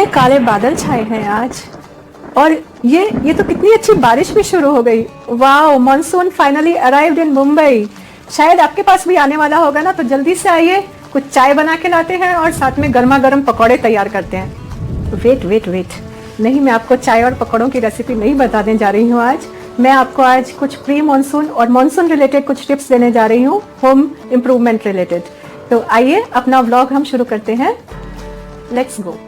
कितने काले बादल छाए हैं आज, और ये तो कितनी अच्छी बारिश भी शुरू हो गई। वाह, monsoon finally arrived in Mumbai. शायद आपके पास भी आने वाला होगा ना, तो जल्दी से आइए, कुछ चाय बना के लाते हैं और साथ में गर्मा गर्म पकौड़े तैयार करते हैं। वेट, नहीं, मैं आपको चाय और पकौड़ों की रेसिपी नहीं बताने जा रही हूँ आज। मैं आपको आज कुछ प्री मानसून और मानसून रिलेटेड कुछ टिप्स देने जा रही हूँ, होम इम्प्रूवमेंट रिलेटेड। तो आइए अपना व्लॉग हम शुरू करते हैं। Let's go.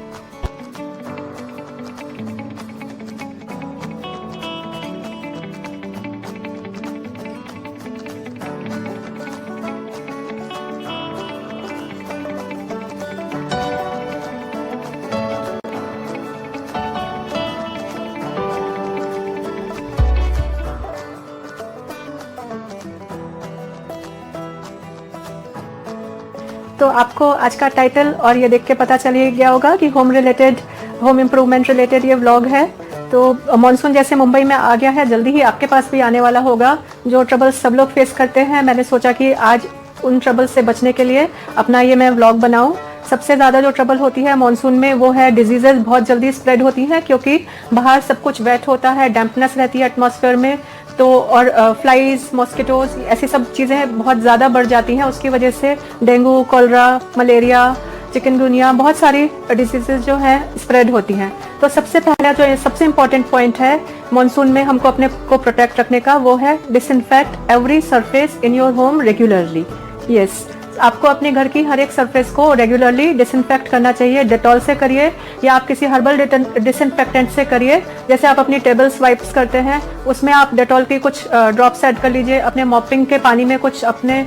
तो आपको आज का टाइटल और ये देख के पता चल ही गया होगा कि होम इम्प्रूवमेंट रिलेटेड ये व्लॉग है। तो मानसून जैसे मुंबई में आ गया है, जल्दी ही आपके पास भी आने वाला होगा। जो ट्रबल्स सब लोग फेस करते हैं, मैंने सोचा कि आज उन ट्रबल से बचने के लिए अपना ये मैं व्लॉग बनाऊं। सबसे ज़्यादा जो ट्रबल होती है मानसून में वो है डिजीजेज बहुत जल्दी स्प्रेड होती हैं, क्योंकि बाहर सब कुछ वेट होता है, डैम्पनेस रहती है एटमॉस्फेयर में, तो और फ्लाइज, मॉस्किटोज, ऐसी सब चीज़ें बहुत ज़्यादा बढ़ जाती हैं। उसकी वजह से डेंगू, कॉलरा, मलेरिया, चिकनगुनिया, बहुत सारी डिजीजेज जो हैं स्प्रेड होती हैं। तो सबसे पहला जो सबसे इम्पॉर्टेंट पॉइंट है मानसून में हमको अपने को प्रोटेक्ट रखने का, वो है disinfect every surface in your home regularly. Yes, आपको अपने घर की हर एक सरफेस को रेगुलरली डिसइंफेक्ट करना चाहिए। डेटॉल से करिए या आप किसी हर्बल डिसइंफेक्टेंट से करिए। जैसे आप अपनी टेबल्स वाइप्स करते हैं, उसमें आप डेटॉल की कुछ ड्रॉप्स ऐड कर लीजिए। अपने मॉपिंग के पानी में कुछ अपने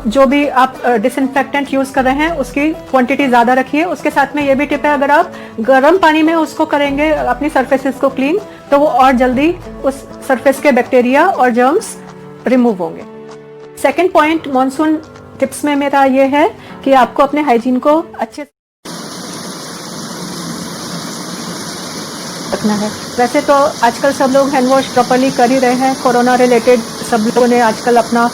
जो भी आप डिसइंफेक्टेंट यूज़ कर रहे हैं उसकी क्वांटिटी ज़्यादा रखिए। उसके साथ में ये भी टिप है, अगर आप गर्म पानी में उसको करेंगे अपनी सरफेसेस को क्लीन, तो वो और जल्दी उस सरफेस के बैक्टीरिया और जर्म्स रिमूव होंगे। सेकेंड पॉइंट मानसून टिप्स में मेरा ये है कि आपको अपने हाइजीन को अच्छे रखना है। वैसे तो आजकल सब लोग हैंड वॉश प्रॉपर्ली कर ही रहे हैं। कोरोना रिलेटेड सब लोगों ने आजकल अपना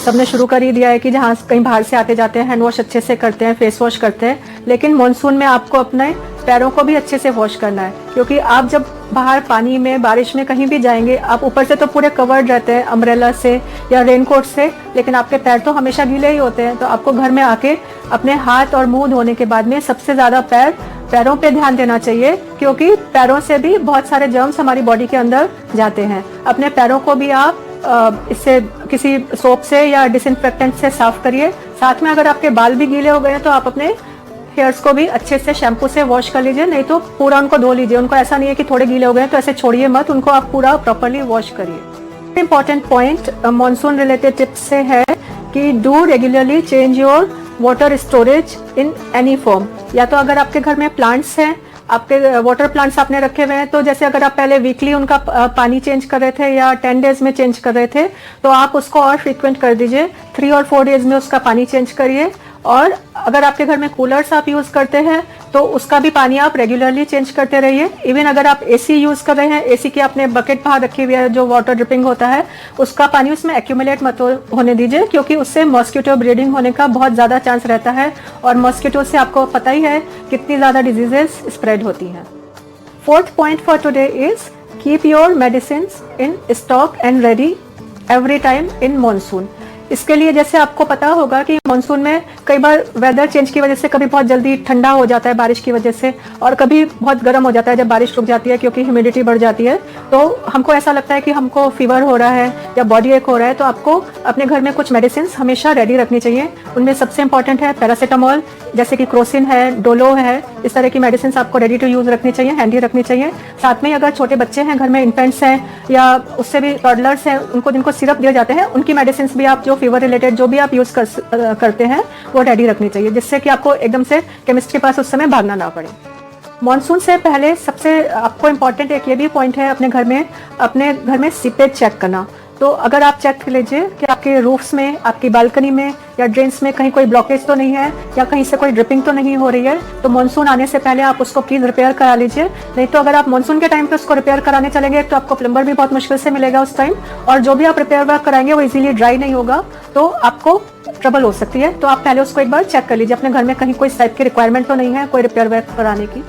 सबने शुरू कर ही दिया है कि जहाँ कहीं बाहर से आते जाते हैं हैंड वॉश अच्छे से करते हैं, फेस वॉश करते हैं। लेकिन मानसून में आपको अपने पैरों को भी अच्छे से वॉश करना है, क्योंकि आप जब बाहर पानी में, बारिश में कहीं भी जाएंगे, आप ऊपर से तो पूरे कवर्ड रहते हैं अम्ब्रेला से या रेनकोट से, लेकिन आपके पैर तो हमेशा गीले ही होते हैं। तो आपको घर में आके अपने हाथ और मुंह धोने के बाद में सबसे ज़्यादा पैरों पे ध्यान देना चाहिए, क्योंकि पैरों से भी बहुत सारे जर्म्स हमारी बॉडी के अंदर जाते हैं। अपने पैरों को भी आप इससे किसी सोप से या डिसइंफेक्टेंट से साफ करिए। साथ में अगर आपके बाल भी गीले हो गए हैं तो आप अपने हेयर्स को भी अच्छे से शैम्पू से वॉश कर लीजिए, नहीं तो पूरा उनको धो लीजिए। उनको ऐसा नहीं है कि थोड़े गीले हो गए तो ऐसे छोड़िए मत, उनको आप पूरा प्रॉपर्ली वॉश करिए। Important point monsoon related tips से है कि do regularly change your water storage in any form. या तो अगर आपके घर में प्लांट्स हैं, आपके वाटर प्लांट्स आपने रखे हुए हैं, तो जैसे अगर आप पहले वीकली उनका पानी चेंज कर रहे थे या 10 डेज में चेंज कर रहे थे, तो आप उसको और फ्रीक्वेंट कर दीजिए। 3 और 4 डेज में उसका पानी चेंज करिए। और अगर आपके घर में कूलर्स आप यूज़ करते हैं तो उसका भी पानी आप रेगुलरली चेंज करते रहिए। इवन अगर आप एसी यूज़ कर रहे हैं, एसी की आपने बकेट बाहर रखी हुई है, जो वाटर ड्रिपिंग होता है, उसका पानी उसमें एक्यूमुलेट मत होने दीजिए, क्योंकि उससे मॉस्किटो ब्रीडिंग होने का बहुत ज़्यादा चांस रहता है। और मॉस्किटो से आपको पता ही है कितनी ज़्यादा डिजीजेस स्प्रेड होती हैं। Fourth point for today is keep your medicine in stock and ready every time in monsoon. इसके लिए जैसे आपको पता होगा कि मानसून में कई बार वेदर चेंज की वजह से कभी बहुत जल्दी ठंडा हो जाता है बारिश की वजह से, और कभी बहुत गर्म हो जाता है जब बारिश रुक जाती है, क्योंकि ह्यूमिडिटी बढ़ जाती है। तो हमको ऐसा लगता है कि हमको फीवर हो रहा है या बॉडी एक हो रहा है, तो आपको अपने घर में कुछ मेडिसिन हमेशा रेडी रखनी चाहिए। उनमें सबसे इंपॉर्टेंट है पैरासीटामोल, जैसे कि क्रोसिन है, डोलो है, इस तरह की मेडिसिन आपको रेडी टू यूज़ रखनी चाहिए, हैंडी रखनी चाहिए। साथ में अगर छोटे बच्चे हैं घर में, इन्फेंट्स हैं या उससे भी टॉडलर्स हैं, उनको जिनको सिरप दिए जाते हैं, उनकी मेडिसिन भी आप जो फीवर रिलेटेड जो भी आप यूज़ करते हैं वो रेडी रखनी चाहिए, जिससे कि आपको एकदम से केमिस्ट के पास उस समय भागना ना पड़े। मानसून से पहले सबसे आपको इम्पॉर्टेंट एक ये भी पॉइंट है अपने घर में सीपेज चेक करना। तो अगर आप चेक कर लीजिए कि आपके रूफ्स में, आपकी बालकनी में या ड्रेन्स में कहीं कोई ब्लॉकेज तो नहीं है या कहीं से कोई ड्रिपिंग तो नहीं हो रही है, तो मानसून आने से पहले आप उसको प्लीज़ रिपेयर करा लीजिए। नहीं तो अगर आप मानसून के टाइम पे उसको रिपेयर कराने चलेंगे तो आपको प्लम्बर भी बहुत मुश्किल से मिलेगा उस टाइम, और जो भी आप रिपेयर वर्क कराएंगे वो इजीली ड्राई नहीं होगा, तो आपको ट्रबल हो सकती है। तो आप पहले उसको एक बार चेक कर लीजिए अपने घर में कहीं कोई इस टाइप की रिक्वायरमेंट तो नहीं है कोई रिपेयर वर्क कराने की।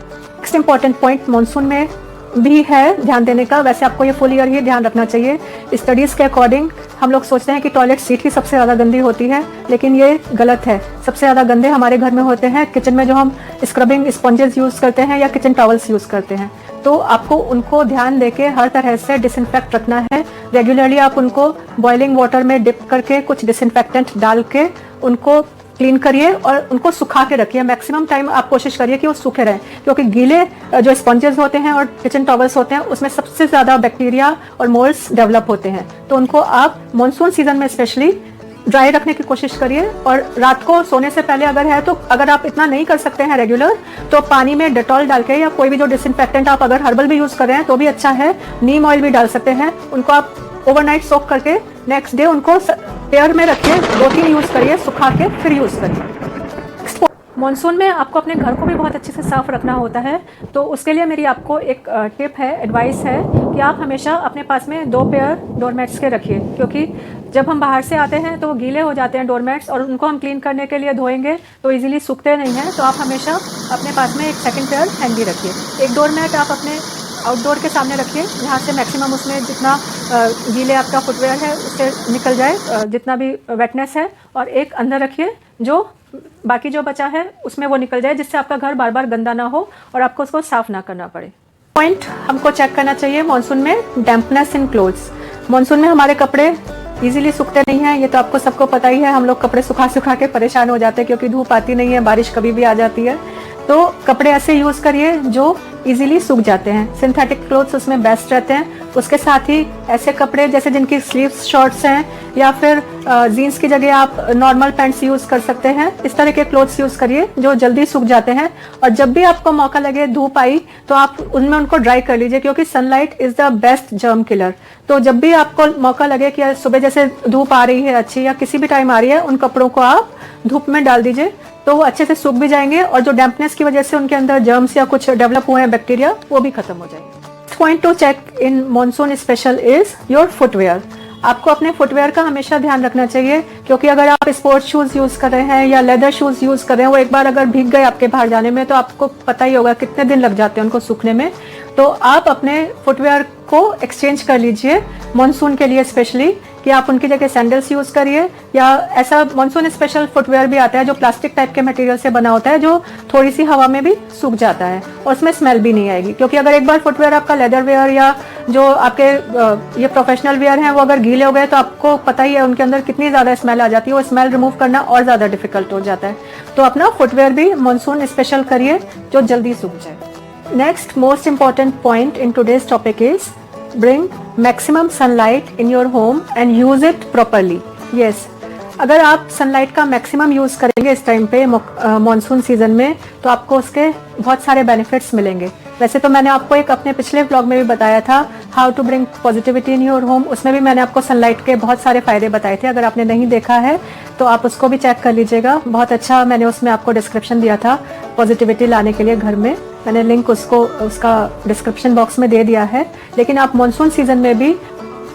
नेक्स्ट इंपॉर्टेंट पॉइंट मानसून में भी है ध्यान देने का, वैसे आपको ये फुल ईयर ही ध्यान रखना चाहिए। स्टडीज़ के अकॉर्डिंग हम लोग सोचते हैं कि टॉयलेट सीट ही सबसे ज़्यादा गंदी होती है, लेकिन ये गलत है। सबसे ज़्यादा गंदे हमारे घर में होते हैं किचन में, जो हम स्क्रबिंग स्पॉन्जेस यूज़ करते हैं या किचन टॉवल्स यूज़ करते हैं। तो आपको उनको ध्यान देके हर तरह से डिसइंफेक्ट रखना है। रेगुलरली आप उनको बॉइलिंग वाटर में डिप करके कुछ डिसइंफेक्टेंट डाल के उनको क्लीन करिए और उनको सुखा के रखिए। मैक्सिमम टाइम आप कोशिश करिए कि वो सूखे रहें, क्योंकि गीले जो स्पॉन्जेस होते हैं और किचन टॉवल्स होते हैं उसमें सबसे ज़्यादा बैक्टीरिया और मोल्ड्स डेवलप होते हैं। तो उनको आप मानसून सीजन में स्पेशली ड्राई रखने की कोशिश करिए। और रात को सोने से पहले अगर है तो, अगर आप इतना नहीं कर सकते हैं रेगुलर, तो पानी में डेटॉल डाल के या कोई भी जो डिसइंफेक्टेंट, आप अगर हर्बल भी यूज़ कर रहे हैं तो भी अच्छा है, नीम ऑयल भी डाल सकते हैं, उनको आप ओवरनाइट सोक करके नेक्स्ट डे उनको पेयर में रखिए, 2-3 यूज़ करिए, सुखा के फिर यूज़ करिए। मानसून में आपको अपने घर को भी बहुत अच्छे से साफ रखना होता है, तो उसके लिए मेरी आपको एक टिप है, एडवाइस है कि आप हमेशा अपने पास में 2 पेयर डोरमेट्स के रखिए, क्योंकि जब हम बाहर से आते हैं तो गीले हो जाते हैं डोरमेट्स, और उनको हम क्लीन करने के लिए धोएंगे तो इजीली सूखते नहीं हैं। तो आप हमेशा अपने पास में एक सेकंड पेयर हैंडी रखिए। एक डोरमेट आप अपने आउटडोर के सामने रखिए, जहाँ से मैक्सिमम उसमें जितना गीले आपका फुटवेयर है उससे निकल जाए, जितना भी वेटनेस है, और एक अंदर रखिए जो बाकी जो बचा है उसमें वो निकल जाए, जिससे आपका घर बार बार गंदा ना हो और आपको उसको साफ ना करना पड़े। पॉइंट हमको चेक करना चाहिए मानसून में, डैम्पनेस इन क्लोथ्स। मानसून में हमारे कपड़े इजीली सूखते नहीं हैं, ये तो आपको सबको पता ही है। हम लोग कपड़े सुखा सुखा के परेशान हो जाते हैं, क्योंकि धूप आती नहीं है, बारिश कभी भी आ जाती है। तो कपड़े ऐसे यूज़ करिए जो इजीली सूख जाते हैं। सिंथेटिक क्लोथ्स उसमें बेस्ट रहते हैं। उसके साथ ही ऐसे कपड़े जैसे जिनकी स्लीव्स शॉर्ट्स हैं, या फिर जीन्स की जगह आप नॉर्मल पैंट्स यूज़ कर सकते हैं। इस तरह के क्लोथ्स यूज़ करिए जो जल्दी सूख जाते हैं। और जब भी आपको मौका लगे, धूप आई, तो आप उनमें उनको ड्राई कर लीजिए, क्योंकि sunlight is the best germ killer. तो जब भी आपको मौका लगे कि सुबह जैसे धूप आ रही है अच्छी, या किसी भी टाइम आ रही है, उन कपड़ों को आप धूप में डाल दीजिए, तो वो अच्छे से सूख भी जाएंगे, और जो डैम्पनेस की वजह से उनके अंदर जर्म्स या कुछ डेवलप हुए हैं बैक्टीरिया, वो भी खत्म हो जाएंगे। Point to check in monsoon special is your footwear. आपको अपने फुटवेयर का हमेशा ध्यान रखना चाहिए, क्योंकि अगर आप स्पोर्ट्स शूज यूज कर रहे हैं या लेदर शूज यूज कर रहे हैं, वो एक बार अगर भीग गए आपके बाहर जाने में, तो आपको पता ही होगा कितने दिन लग जाते हैं उनको सूखने में। तो आप अपने फुटवेयर को एक्सचेंज कर लीजिए मानसून के लिए स्पेशली, कि आप उनकी जगह सैंडल्स यूज़ करिए, या ऐसा मानसून स्पेशल फुटवेयर भी आता है जो प्लास्टिक टाइप के मटेरियल से बना होता है, जो थोड़ी सी हवा में भी सूख जाता है और उसमें स्मेल भी नहीं आएगी। क्योंकि अगर एक बार फुटवेयर आपका लेदर वेयर या जो आपके ये प्रोफेशनल वेयर हैं वो अगर गीले हो गए, तो आपको पता ही है उनके अंदर कितनी ज़्यादा स्मेल आ जाती है। वो स्मेल रिमूव करना और ज़्यादा डिफिकल्ट हो जाता है। तो अपना फुटवेयर भी मानसून स्पेशल करिए जो जल्दी सूख जाए। Next most important point in today's topic is bring maximum sunlight in your home and use it properly. Yes, अगर आप सनलाइट का मैक्सिमम यूज़ करेंगे इस टाइम पे मानसून सीजन में, तो आपको उसके बहुत सारे बेनिफिट्स मिलेंगे। वैसे तो मैंने आपको एक अपने पिछले व्लॉग में भी बताया था, how to bring positivity in your home. उसमें भी मैंने आपको सनलाइट के बहुत सारे फायदे बताए थे। अगर आपने नहीं देखा है तो आप उसको भी चेक कर लीजिएगा। बहुत अच्छा मैंने उसमें आपको डिस्क्रिप्शन दिया था पॉजिटिविटी लाने के लिए घर में। मैंने लिंक उसका डिस्क्रिप्शन बॉक्स में दे दिया है। लेकिन आप मानसून सीजन में भी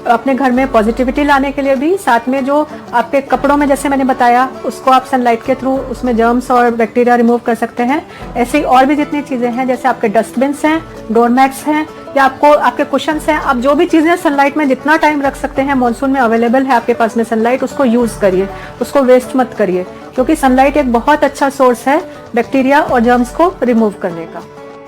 अपने घर में पॉजिटिविटी लाने के लिए भी, साथ में जो आपके कपड़ों में जैसे मैंने बताया, उसको आप सनलाइट के थ्रू उसमें जर्म्स और बैक्टीरिया रिमूव कर सकते हैं। ऐसे ही और भी जितनी चीज़ें हैं, जैसे आपके डस्टबिन्स हैं, डोरमैट्स हैं, या आपको आपके कुशन्स हैं, आप जो भी चीज़ें सनलाइट में जितना टाइम रख सकते हैं, मानसून में अवेलेबल है आपके पास में सनलाइट, उसको यूज़ करिए, उसको वेस्ट मत करिए, क्योंकि सनलाइट एक बहुत अच्छा सोर्स है बैक्टीरिया और जर्म्स को रिमूव करने का।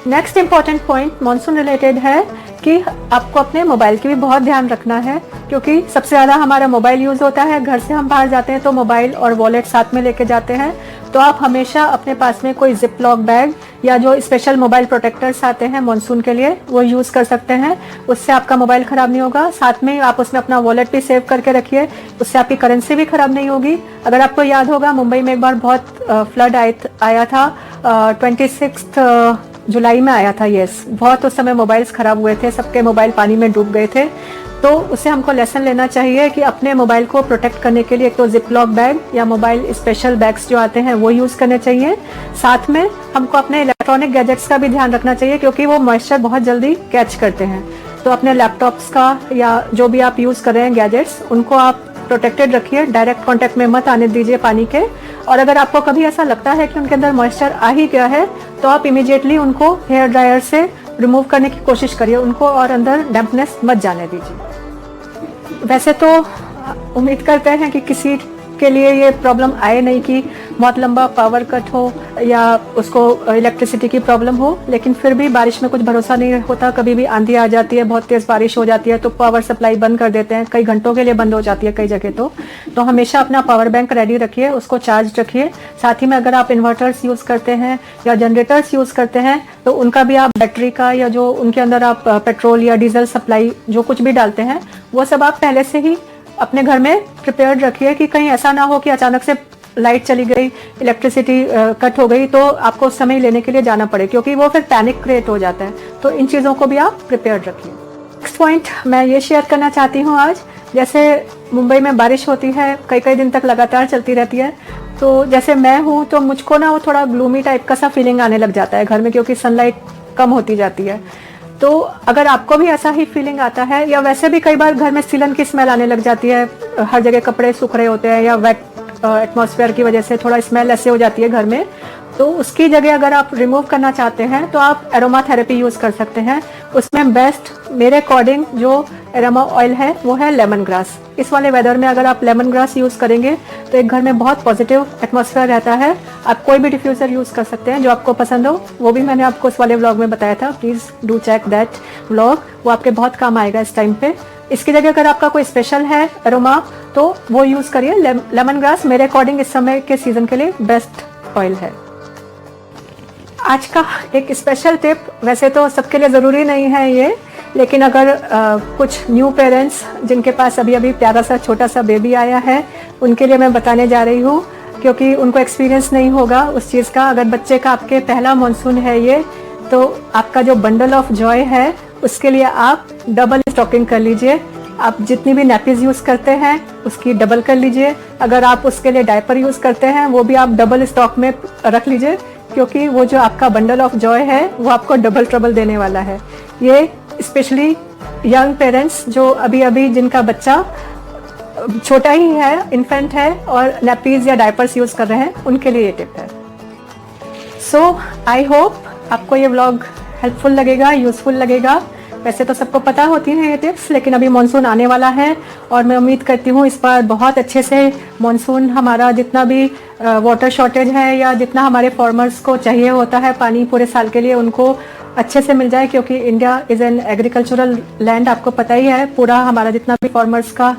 Next important point monsoon related है कि आपको अपने मोबाइल की भी बहुत ध्यान रखना है, क्योंकि सबसे ज़्यादा हमारा मोबाइल यूज़ होता है। घर से हम बाहर जाते हैं तो मोबाइल और वॉलेट साथ में लेके जाते हैं। तो आप हमेशा अपने पास में कोई जिप लॉक बैग या जो स्पेशल मोबाइल प्रोटेक्टर्स आते हैं मानसून के लिए, वो यूज़ कर सकते हैं। उससे आपका मोबाइल ख़राब नहीं होगा। साथ में आप उसमें अपना वॉलेट भी सेव करके रखिए, उससे आपकी करेंसी भी ख़राब नहीं होगी। अगर आपको याद होगा, मुंबई में एक बार बहुत फ्लड आया था, 26 जुलाई में आया था। यस, बहुत उस समय मोबाइल्स ख़राब हुए थे, सबके मोबाइल पानी में डूब गए थे। तो उससे हमको लेसन लेना चाहिए कि अपने मोबाइल को प्रोटेक्ट करने के लिए एक तो जिप लॉक बैग या मोबाइल स्पेशल बैग्स जो आते हैं वो यूज़ करने चाहिए। साथ में हमको अपने इलेक्ट्रॉनिक गैजेट्स का भी ध्यान रखना चाहिए, क्योंकि वो मॉइस्चर बहुत जल्दी कैच करते हैं। तो अपने लैपटॉप्स का या जो भी आप यूज़ कर रहे हैं गैजेट्स, उनको आप प्रोटेक्टेड रखिए, डायरेक्ट कांटेक्ट में मत आने दीजिए पानी के। और अगर आपको कभी ऐसा लगता है कि उनके अंदर मॉइस्चर आ ही गया है, तो आप इमीडिएटली उनको हेयर ड्रायर से रिमूव करने की कोशिश करिए उनको, और अंदर डैम्पनेस मत जाने दीजिए। वैसे तो उम्मीद करते हैं कि किसी के लिए ये प्रॉब्लम आए नहीं कि बहुत लंबा पावर कट हो या उसको इलेक्ट्रिसिटी की प्रॉब्लम हो, लेकिन फिर भी बारिश में कुछ भरोसा नहीं होता, कभी भी आंधी आ जाती है, बहुत तेज़ बारिश हो जाती है तो पावर सप्लाई बंद कर देते हैं, कई घंटों के लिए बंद हो जाती है कई जगह। तो हमेशा अपना पावर बैंक रेडी रखिए, उसको चार्ज रखिए। साथ ही में अगर आप इन्वर्टर्स यूज़ करते हैं या जनरेटर्स यूज़ करते हैं तो उनका भी आप बैटरी का या जो उनके अंदर आप पेट्रोल या डीजल सप्लाई जो कुछ भी डालते हैं वो सब आप पहले से ही अपने घर में प्रिपेयर्ड रखिए कि कहीं ऐसा ना हो कि अचानक से लाइट चली गई, इलेक्ट्रिसिटी कट हो गई तो आपको समय लेने के लिए जाना पड़े, क्योंकि वो फिर पैनिक क्रिएट हो जाता है। तो इन चीज़ों को भी आप प्रिपेयर्ड रखिए। नेक्स्ट पॉइंट मैं ये शेयर करना चाहती हूँ आज, जैसे मुंबई में बारिश होती है कई कई दिन तक लगातार चलती रहती है, तो जैसे मैं हूँ तो मुझको ना वो थोड़ा ग्लूमी टाइप का सा फीलिंग आने लग जाता है घर में, क्योंकि सनलाइट कम होती जाती है। तो अगर आपको भी ऐसा ही फीलिंग आता है, या वैसे भी कई बार घर में सीलन की स्मेल आने लग जाती है, हर जगह कपड़े सूख रहे होते हैं या वेट एटमॉस्फेयर की वजह से थोड़ा स्मेल ऐसे हो जाती है घर में, तो उसकी जगह अगर आप रिमूव करना चाहते हैं तो आप एरोमा थेरेपी यूज़ कर सकते हैं। उसमें बेस्ट मेरे अकॉर्डिंग जो एरोमा ऑयल है वो है लेमन ग्रास। इस वाले वेदर में अगर आप लेमन ग्रास यूज़ करेंगे तो एक घर में बहुत पॉजिटिव एटमॉस्फेयर रहता है। आप कोई भी डिफ्यूज़र यूज़ कर सकते हैं जो आपको पसंद हो, वो भी मैंने आपको इस वाले व्लॉग में बताया था, please do check that vlog, वो आपके बहुत काम आएगा इस टाइम पे। इसकी जगह अगर आपका कोई स्पेशल है एरोमा तो वो यूज़ करिए। लेमन ग्रास मेरे अकॉर्डिंग इस समय के सीज़न के लिए बेस्ट ऑयल है। आज का एक स्पेशल टिप, वैसे तो सबके लिए ज़रूरी नहीं है ये, लेकिन अगर कुछ न्यू पेरेंट्स जिनके पास अभी अभी प्यारा सा छोटा सा बेबी आया है उनके लिए मैं बताने जा रही हूँ, क्योंकि उनको एक्सपीरियंस नहीं होगा उस चीज़ का। अगर बच्चे का आपके पहला मानसून है ये, तो आपका जो बंडल ऑफ जॉय है उसके लिए आप डबल स्टॉकिंग कर लीजिए। आप जितनी भी नैपीज यूज़ करते हैं उसकी डबल कर लीजिए। अगर आप उसके लिए डायपर यूज़ करते हैं वो भी आप डबल स्टॉक में रख लीजिए, क्योंकि वो जो आपका बंडल ऑफ जॉय है वो आपको डबल ट्रबल देने वाला है। ये स्पेशली यंग पेरेंट्स जो अभी अभी जिनका बच्चा छोटा ही है, इन्फेंट है और नैपीज या डायपर्स यूज़ कर रहे हैं, उनके लिए ये टिप है। सो आई होप आपको ये व्लॉग हेल्पफुल लगेगा, यूज़फुल लगेगा। वैसे तो सबको पता होती हैं ये टिप्स, लेकिन अभी मानसून आने वाला है और मैं उम्मीद करती हूँ इस बार बहुत अच्छे से मानसून हमारा, जितना भी वाटर शॉर्टेज है या जितना हमारे फार्मर्स को चाहिए होता है पानी पूरे साल के लिए, उनको अच्छे से मिल जाए, क्योंकि India is an agricultural land. आपको पता ही है पूरा हमारा जितना भी फार्मर्स का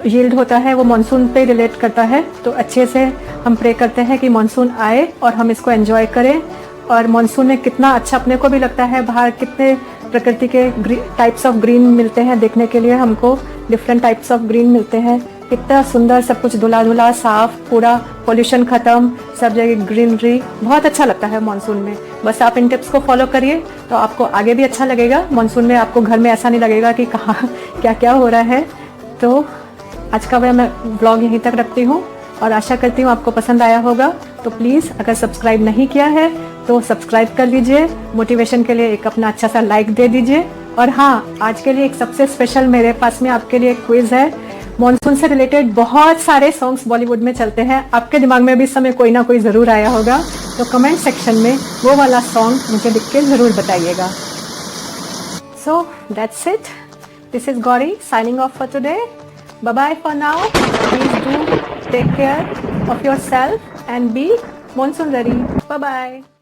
यील्ड होता है वो मानसून पे रिलेट करता है। तो अच्छे से हम प्रे करते हैं कि मानसून आए और हम इसको एंजॉय करें। और मानसून में कितना अच्छा अपने को भी लगता है, बाहर कितने प्रकृति के टाइप्स ऑफ ग्रीन मिलते हैं देखने के लिए, हमको डिफरेंट टाइप्स ऑफ ग्रीन मिलते हैं, कितना सुंदर सब कुछ धुला धुला साफ, पूरा पोल्यूशन खत्म, सब जगह ग्रीनरी, बहुत अच्छा लगता है मानसून में। बस आप इन टिप्स को फॉलो करिए तो आपको आगे भी अच्छा लगेगा। मानसून में आपको घर में ऐसा नहीं लगेगा कि कहाँ क्या क्या हो रहा है। तो आज का मैं ब्लॉग यहीं तक रखती हूँ और आशा करती हूँ आपको पसंद आया होगा। तो प्लीज़ अगर सब्सक्राइब नहीं किया है तो सब्सक्राइब कर लीजिए, मोटिवेशन के लिए एक अपना अच्छा सा लाइक दे दीजिए। और हाँ, आज के लिए एक सबसे स्पेशल मेरे पास में आपके लिए एक क्विज है। मॉनसून से रिलेटेड बहुत सारे सॉन्ग्स बॉलीवुड में चलते हैं, आपके दिमाग में भी इस समय कोई ना कोई ज़रूर आया होगा, तो कमेंट सेक्शन में वो वाला सॉन्ग मुझे लिख के ज़रूर बताइएगा। So that's it, this is Gauri signing off for today. Bye bye for now, please do take care of yourself and be monsoon ready. Bye bye.